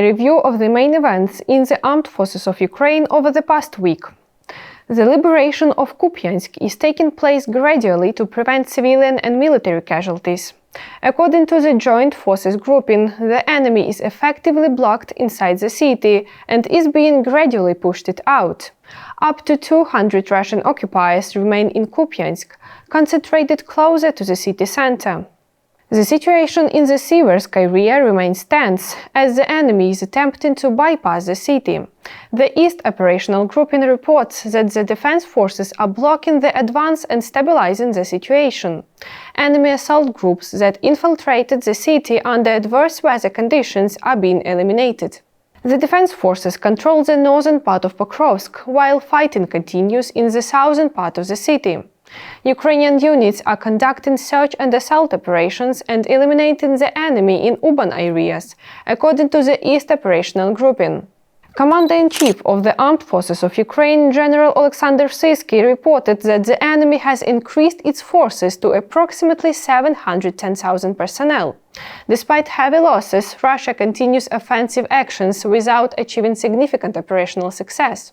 review of the main events in the armed forces of Ukraine over the past week. The liberation of Kupyansk is taking place gradually to prevent civilian and military casualties. According to the Joint Forces grouping, the enemy is effectively blocked inside the city and is being gradually pushed it out. Up to 200 Russian occupiers remain in Kupyansk, concentrated closer to the city center. The situation in the Siversk area remains tense, as the enemy is attempting to bypass the city. The East Operational Grouping reports that the defense forces are blocking the advance and stabilizing the situation. Enemy assault groups that infiltrated the city under adverse weather conditions are being eliminated. The defense forces control the northern part of Pokrovsk, while fighting continues in the southern part of the city. Ukrainian units are conducting search and assault operations and eliminating the enemy in urban areas, according to the East Operational Grouping. Commander-in-Chief of the Armed Forces of Ukraine, General Alexander Syrskyi, reported that the enemy has increased its forces to approximately 710,000 personnel. Despite heavy losses, Russia continues offensive actions without achieving significant operational success.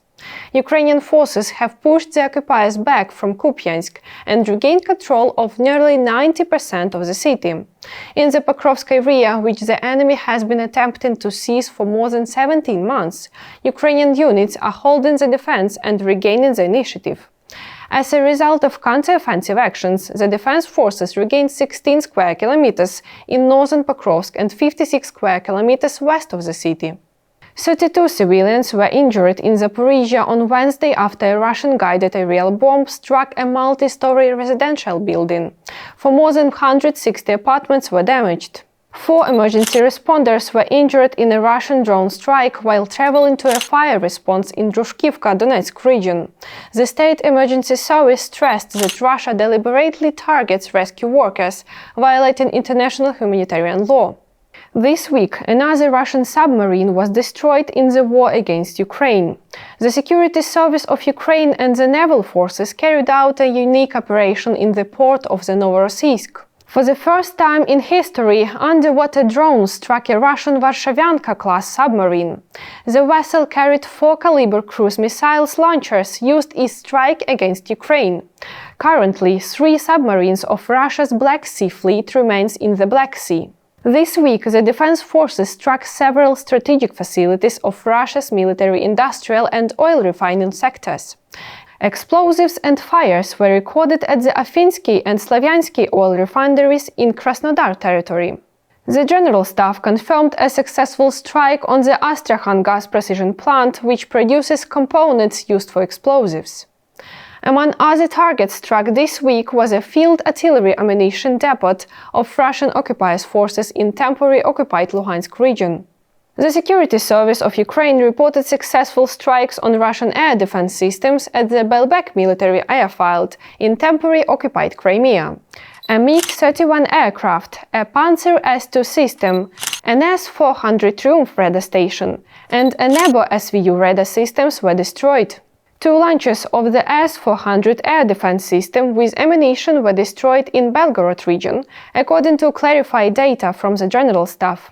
Ukrainian forces have pushed the occupiers back from Kupyansk and regained control of nearly 90% of the city. In the Pokrovsk area, which the enemy has been attempting to seize for more than 17 months, Ukrainian units are holding the defense and regaining the initiative. As a result of counter-offensive actions, the defense forces regained 16 square kilometers in northern Pokrovsk and 56 square kilometers west of the city. 32 civilians were injured in Zaporizhia on Wednesday after a Russian-guided aerial bomb struck a multi-story residential building. For more than 160 apartments were damaged. 4 emergency responders were injured in a Russian drone strike while traveling to a fire response in Drushkivka, Donetsk region. The State Emergency Service stressed that Russia deliberately targets rescue workers, violating international humanitarian law. This week, another Russian submarine was destroyed in the war against Ukraine. The Security Service of Ukraine and the naval forces carried out a unique operation in the port of the Novorossiysk. For the first time in history, underwater drones struck a Russian Varshavyanka-class submarine. The vessel carried 4-caliber cruise missiles launchers used in strike against Ukraine. Currently, 3 submarines of Russia's Black Sea Fleet remains in the Black Sea. This week, the defense forces struck several strategic facilities of Russia's military, industrial and oil refining sectors. Explosives and fires were recorded at the Afinsky and Slavyansky oil refineries in Krasnodar territory. The General Staff confirmed a successful strike on the Astrakhan gas precision plant, which produces components used for explosives. Among other targets struck this week was a field artillery ammunition depot of Russian occupiers forces in temporarily occupied Luhansk region. The Security Service of Ukraine reported successful strikes on Russian air defense systems at the Belbek military airfield in temporarily occupied Crimea. A MiG-31 aircraft, a Panzer S-2 system, an S-400 Triumph radar station, and a Nebo SVU radar systems were destroyed. 2 launches of the S-400 air defense system with ammunition were destroyed in Belgorod region, according to clarified data from the General Staff.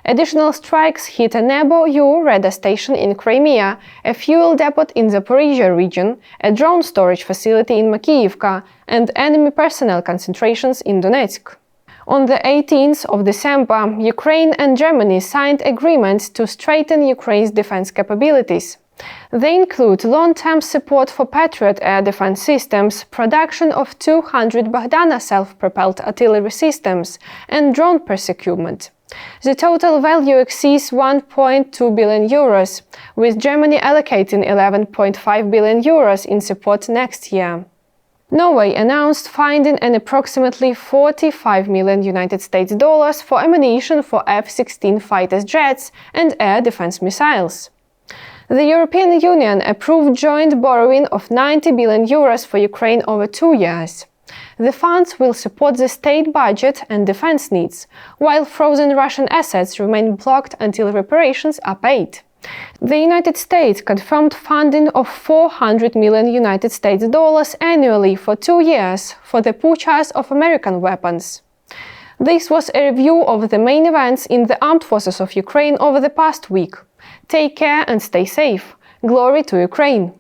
Additional strikes hit a Nebo U radar station in Crimea, a fuel depot in the Zaporizhia region, a drone storage facility in Makiyivka, and enemy personnel concentrations in Donetsk. On the 18th of December, Ukraine and Germany signed agreements to strengthen Ukraine's defense capabilities. They include long-term support for Patriot air defense systems, production of 200 Bogdana self-propelled artillery systems, and drone procurement. The total value exceeds 1.2 billion euros, with Germany allocating 11.5 billion euros in support next year. Norway announced finding an approximately $45 million US for ammunition for F-16 fighter jets and air defense missiles. The European Union approved joint borrowing of 90 billion euros for Ukraine over 2 years. The funds will support the state budget and defense needs, while frozen Russian assets remain blocked until reparations are paid. The United States confirmed funding of $400 million US annually for 2 years for the purchase of American weapons. This was a review of the main events in the armed forces of Ukraine over the past week. Take care and stay safe. Glory to Ukraine!